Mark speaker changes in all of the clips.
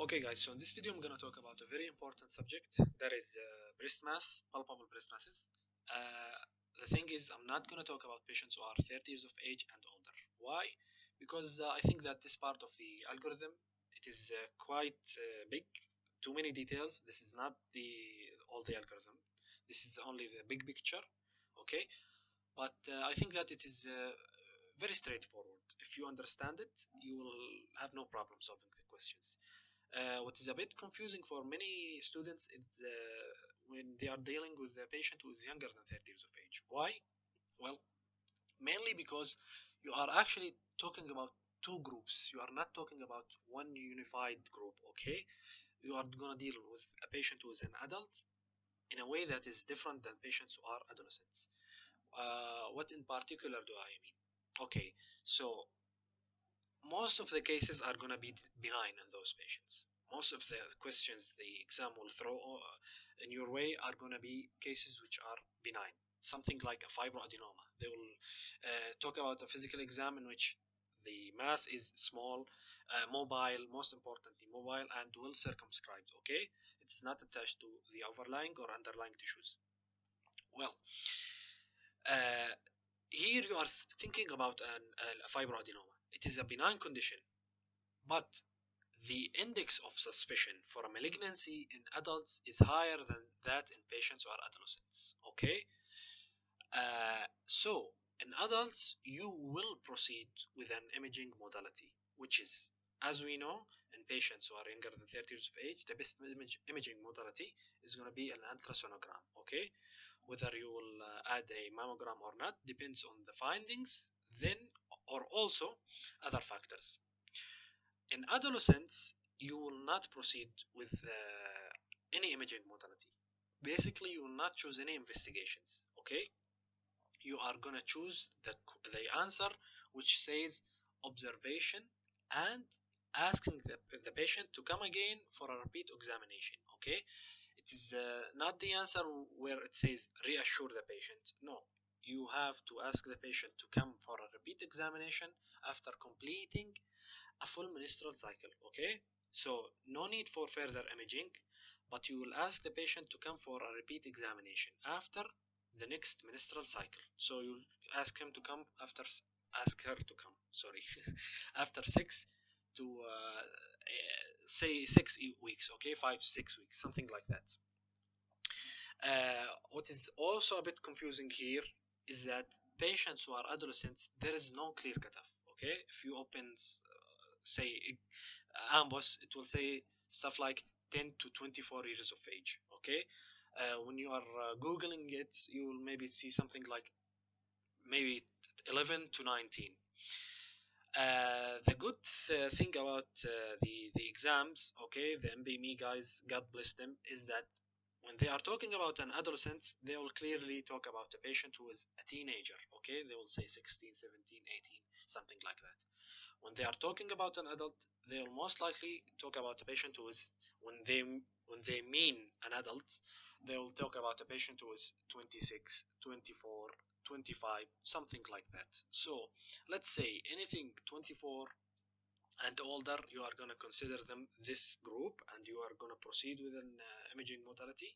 Speaker 1: Okay guys, so in this video I'm going to talk about a very important subject, that is breast mass, palpable breast masses. Uh, the thing is, I'm not going to talk about patients who are 30 years of age and older. Why? Because I think that this part of the algorithm, it is quite big, too many details. This is not all the algorithm. This is only the big picture, okay? But I think that it is very straightforward. If you understand it, you will have no problem solving the questions. What is a bit confusing for many students is when they are dealing with a patient who is younger than 30 years of age. Why? Well, mainly because you are actually talking about two groups. You are not talking about one unified group, okay? You are going to deal with a patient who is an adult in a way that is different than patients who are adolescents. What in particular do I mean? Okay, so most of the cases are going to be benign in those patients. Most of the questions the exam will throw in your way are going to be cases which are benign. Something like a fibroadenoma. They will talk about a physical exam in which the mass is small, mobile, most importantly mobile, and well circumscribed. Okay, it's not attached to the overlying or underlying tissues. Well, uh, here you are thinking about a fibroadenoma. It is a benign condition, but the index of suspicion for a malignancy in adults is higher than that in patients or adolescents. Okay, so in adults you will proceed with an imaging modality, which is, as we know, in patients who are younger than 30 years of age, the best imaging modality is going to be an ultrasonogram. Okay, whether you will add a mammogram or not depends on the findings, then or also other factors. In adolescents, you will not proceed with any imaging modality. Basically, you will not choose any investigations. Okay, you are gonna choose the answer which says observation and asking the patient to come again for a repeat examination. Okay, it is not the answer where it says reassure the patient. No, you have to ask the patient to come for a repeat examination after completing a full menstrual cycle. Okay, so no need for further imaging, but you will ask the patient to come for a repeat examination after the next menstrual cycle. So you'll ask him to come after, ask her to come, sorry, after 6 weeks, okay, 5 to 6 weeks, something like that. What is also a bit confusing here is that patients who are adolescents, there is no clear cutoff. Okay, if you open say Ambos, it will say stuff like 10 to 24 years of age. Okay, when you are googling it, you will maybe see something like maybe 11 to 19. The good thing about the exams, okay, the MBME guys, God bless them, is that when they are talking about an adolescent, they will clearly talk about a patient who is a teenager. Okay, they will say 16, 17, 18, something like that. When they are talking about an adult, they will most likely talk about a patient who is, when they mean an adult, they will talk about a patient who is 26, 24, 25, something like that. So let's say anything 24 and older, you are going to consider them this group and you are going to proceed with an imaging modality.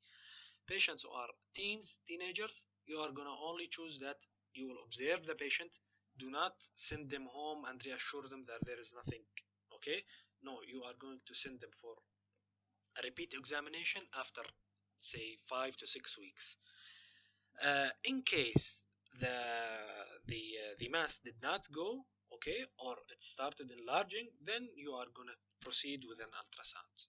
Speaker 1: Patients who are teens, teenagers, you are going to only choose that you will observe the patient. Do not send them home and reassure them that there is nothing. Okay, no, you are going to send them for a repeat examination after say 5 to 6 weeks. In case the mass did not go, okay, or it started enlarging, then you are going to proceed with an ultrasound.